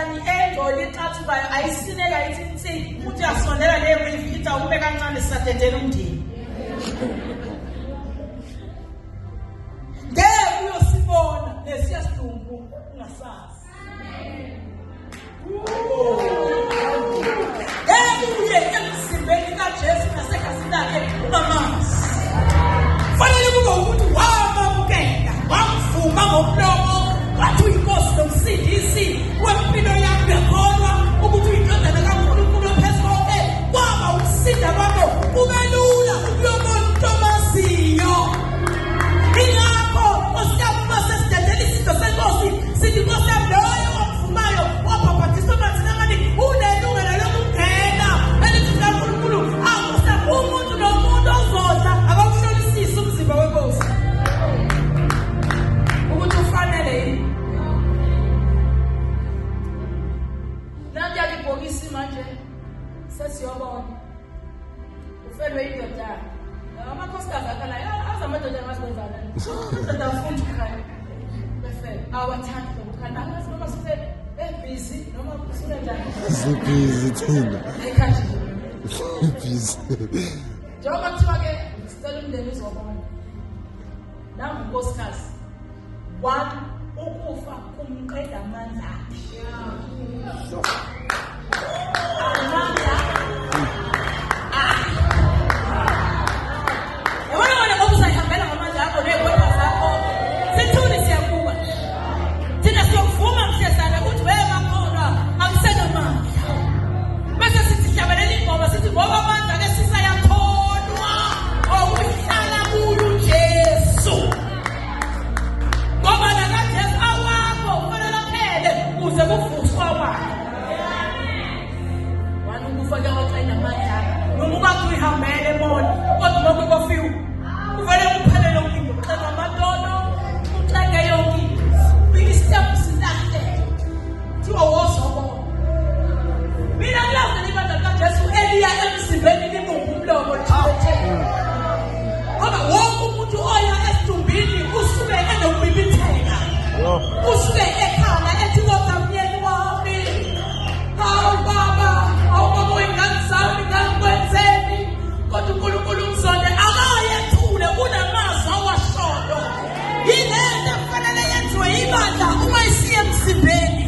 Shetani enjoy ithathu bayo ayisineka ithi uthi asondela le river ithi awume kancane sisadedela umndeni. Ngeke uyosibona lesiyasidumbu ungasazi. Uye emzimbeni kaJesu nasegazini lakhe ungamanzi. Fanele kube ukuthi wamamukela, wamvuma ngomlomo, wathi uyinkosi nomsindisi wempilo yami yakholwa ukuthi uyindodana kaNkulunkulu ophezulu. Kwaba ukusinda kwakho kube lula ukuyomuntu omaziyo. Ingakho osiyabuma sesidedela izinto senkosi sithi inkosi yami loyo omvumayo wabhabhathiswa emanzini amaningi unelungelo lokungena elizweni likaNkulunkulu. Umuntu nomuntu ozodla akawuhlolisise umzimba wenkosi ukuthi ufanele yini. Nanti ibhokisi manje sesiyobona ufelwe indoda amakhosikazi akhalayo azamadoda amazikwenzana indoda ufunda ukhaya befele awathandi lokukhala angazi noma busy noma kusule njani busy thina ekhaya busy njengoba kuthiwa ke sicela umndeni uzobona nangu unkosikazi one ukufa kumqeda amandla amandla yabona ngoba usayihambela ngamandla akho nekwenda zakho sithuni siyakuba thina siyokuvuma msiyasana ukuthi wemakhona akusenamandla bese sithi hlabelela ingoma sithi ngoba amandla ke sisayakholwa okuhlala kulo Jesu ngoba nakaJesu awakho kufanele aphele kuze kuvuswa kwakhe. Wani ukufa ke waqeda amandla noma ungathi uyihambele bona kodwa lokho kofiwa kufanele kuphelele ukingo uxeka amadolo uxeke yonke bikisitephu silahle thiwa wozobona. Mina ngilazi ibandla likaJesu eliya emzimbeni libumba umlomo lithethe ngoba wonke umuntu oya esidumbini usuke enokubibitheka usuke ekhala ethi kodwa myeni wami hawu baba ingane zami ngangikwenzeni kodwa uNkulunkulu umzonde akayethule kunamazwi awashoyo. Yilento kufanele yenziwe ibandla uma isiye emzimbeni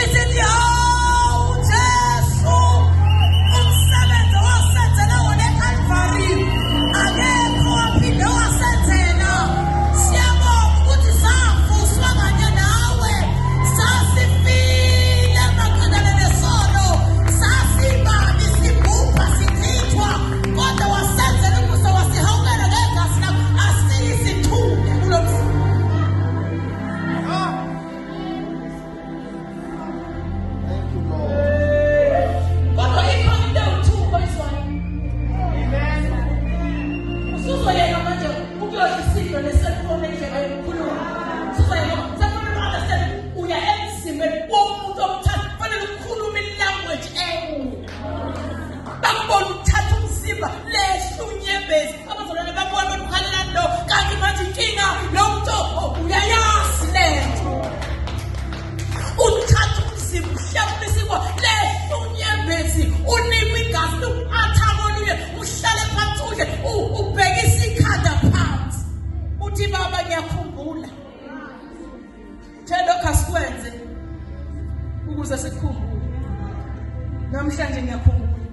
isithi hawu Jesu umsebenzi wasenzela wona eCalvary akekho waphinde wasenzela. Siyabonga ukuthi savuswa kanye nawe sasifile maqedane nesono sasibabi sibhubha sichithwa kodwa wasenzela ukuthi wasihawukela ngegazi lakho asiyisithule kulo mzimba. thank you Lord Kodwa ikhona into ewuthumbo izwayo. Usuzoyeka manje ukuyodla isidlo neselfoni endlela yokukhuluma. Usuzoyeka sekufanele u-understand uya emzimbeni womuntu omthathu kufanele ukhulume ilanguage ewuyo. Bakubona ukuthatha umzimba lehlunyembezi abazalwane babona ukukhalela lo kanti manje inkinga lo muntu uyayazi lento. Uthatha umzimba uhlawulisikwa lehlunyembezi unikwe igazi athamo olunye uhlale phansi udle ubhekisa ikhanda phansi uthi baba ngiyakhumbula thelo kasikwenze ukuze sikhumbule namhlanje ngiyakhumbula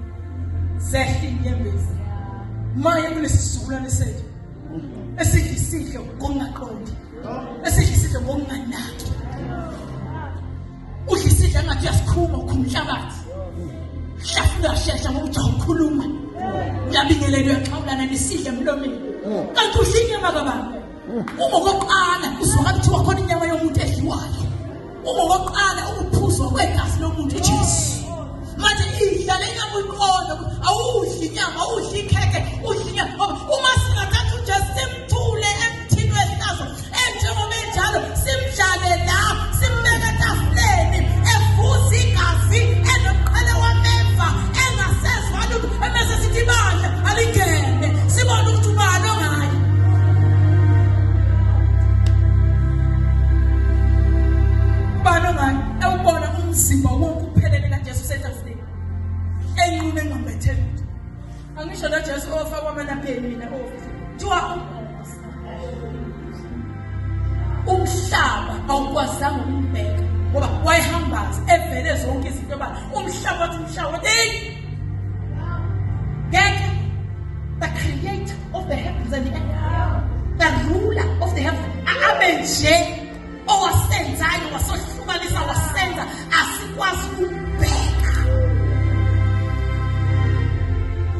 zehla inyembezi maye kulesisizukulwane sethu esidla isidlo ngokungaqondi esidla isidlo ngokunganaki udla isidlo ngathi uyasikhuma ukhumhlabathi hlafuna shesha ngokuthi awukhuluma uyabingelelwa uyaxawulana nesidlo emlomeni kanti udla inyama kabani. Ungokokuqala uzwa kuthiwa khona inyama yomuntu edliwayo ungokokuqala ukuphuzwa kwegazi lomuntu uJesu. Manje idla le nyama uyiqonda awudli inyama awudli ikheke udli inyama ngoba uma singathatha uJesu simthule emthini wesihlazo njengoba enjalo simdlale la simbeke etafuleni evuza igazi enoqhele wameva engasezwa lutho emese sithi bandla alingene sibone ukuthi ubani ongayo. Ubani ongayo ewubona umzimba wonke uphelele kaJesu setafuleni enqume enqambethele angisho la Jesu ofakwa amanapheni mina kuthiwa umhlaba awukwazanga ukumbheka ngoba wayehambaza evele zonke izinto umhlaba wathi umhlaba ngeke the creator of the heavens and the earth, the ruler of the heavens, abe nje owasenzayo wasohlukanisa wasenza asikwazi ukubheka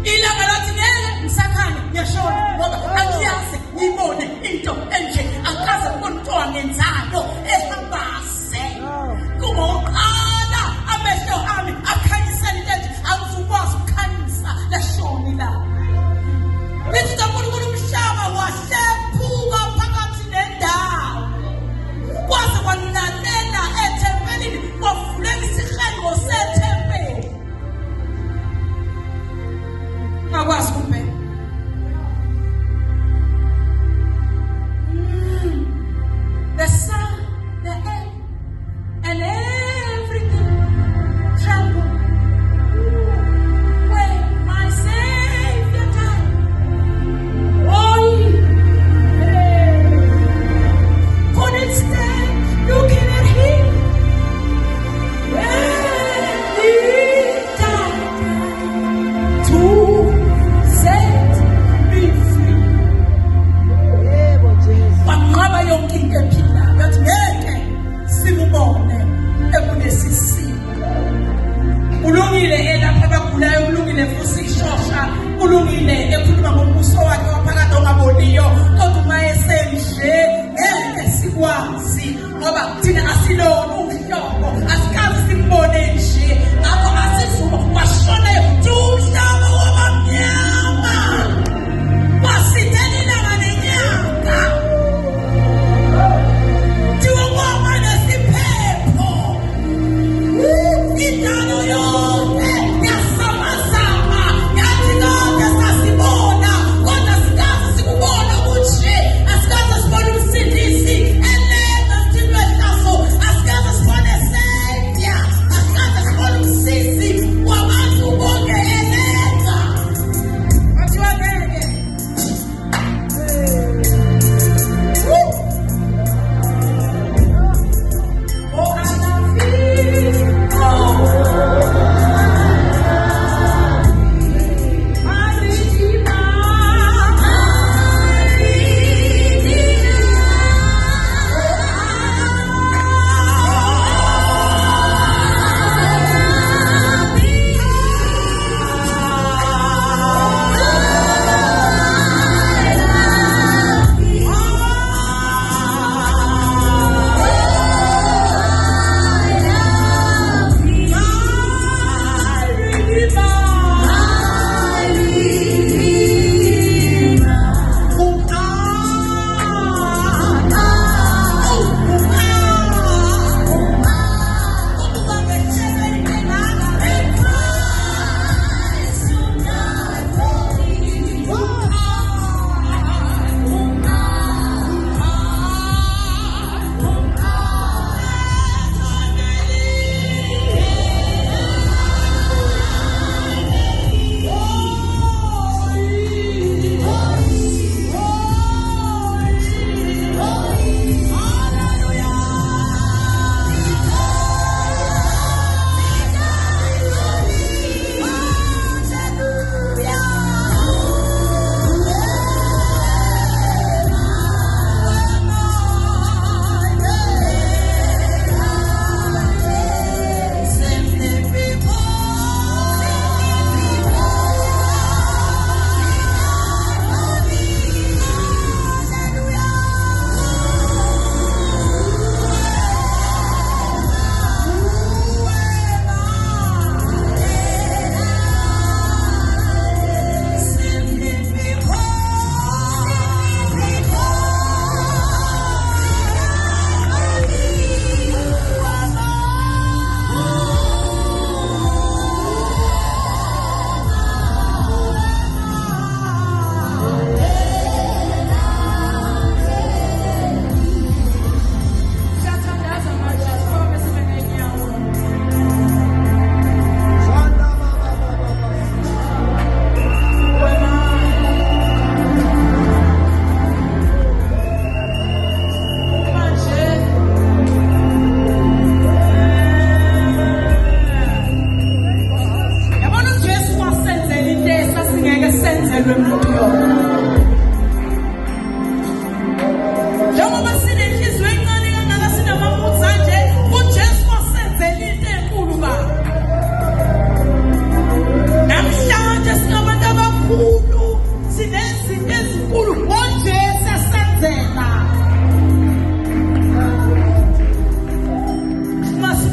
ilanga lathi ngeke ngisakhanya ngiyashona ngoba angiyazi ngibone into enje akaze umuntu angenzayo ehambaze kuba uqala amehlo ami akhanyisela into enje angizukwazi ukukhanyisa leshoni la lithi kaNkulunkulu umhlaba wahlephuka phakathi nendawo kwaze kwanalela ethempelini kwavuleka isihengo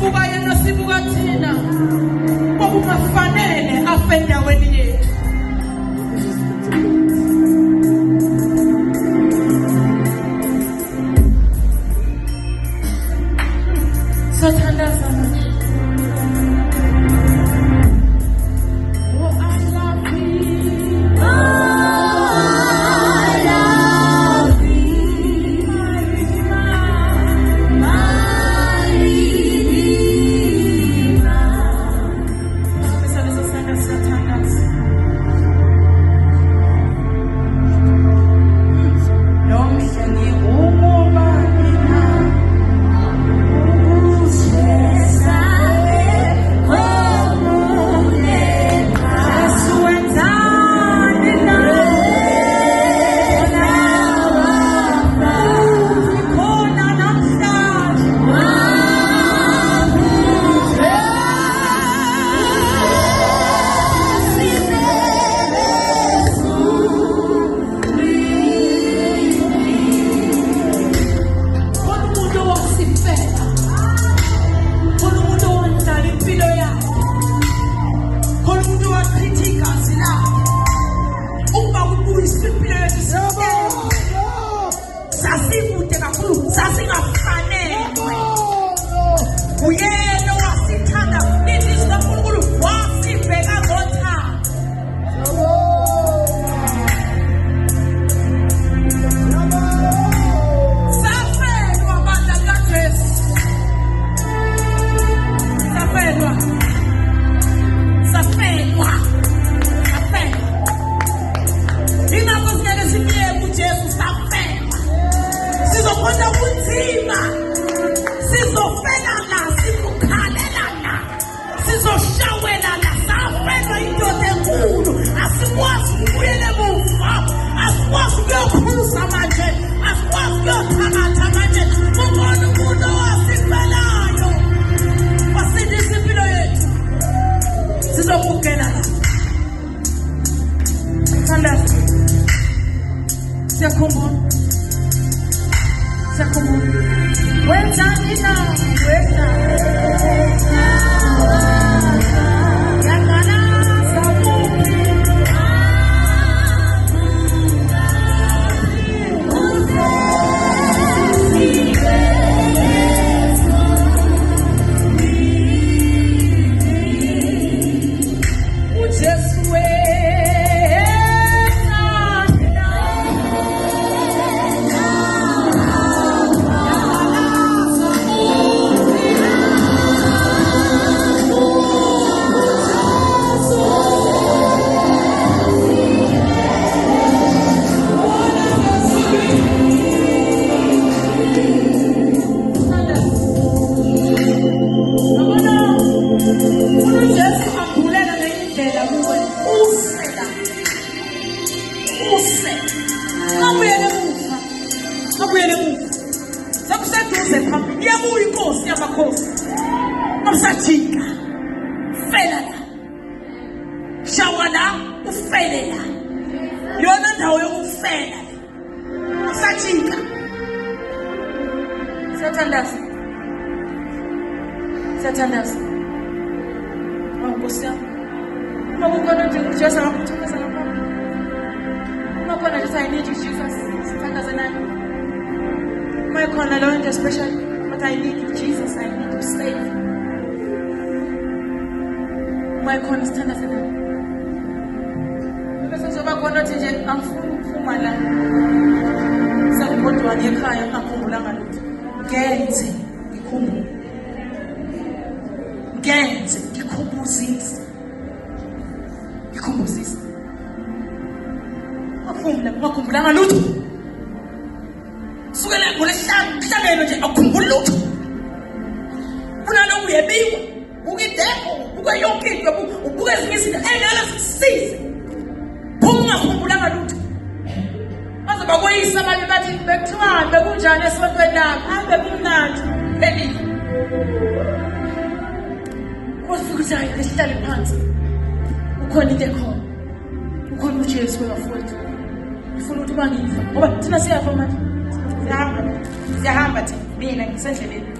sibuka yena sibuka thina kwakungafanele afe endaweni yethu. Sathandaza manje. Oh, I love you. I love you. My Redeemer. Sathandaza. Nomhla ngingumobani na. Sathandaza. Nkosi yami. Uma kukhona nje uJesu akuthokoza ngapha. Uma khona nje I need you Jesus. Sathandaza nani? Uma khona lo nje special but I need you Jesus. I need you save. Uma khona sathandaza nani? Bese soba khona nje angifuni ukuphuma la. Sakubodwa ngekhaya ngakhumbulanga lutho. Ngenze ngikhumbule. Ngenze ngikhumbuzise. Ngikhumbuzise. Ngakhumbulanga lutho. Sukela ngolesihlanu nje akukhumbula lutho. Kunalo uyebiwa, ukideko, ukuyonke into, ubuke ezinye izinto engeke zikusize. Ungakhumbulanga lutho. Baze bakweyisa abantu bathi bekuthiwa bekunjani esontweni lapha, hambe kumnandi. Phelile. Ufika nje phansi. Ukhona into ekhona. Ukhona uJesu webafowethu. Ufuna ukuthi bangifa ngoba thina siyafa manje. Siyahamba thina mina ngisendleleni.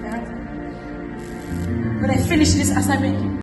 when I finish this assignment,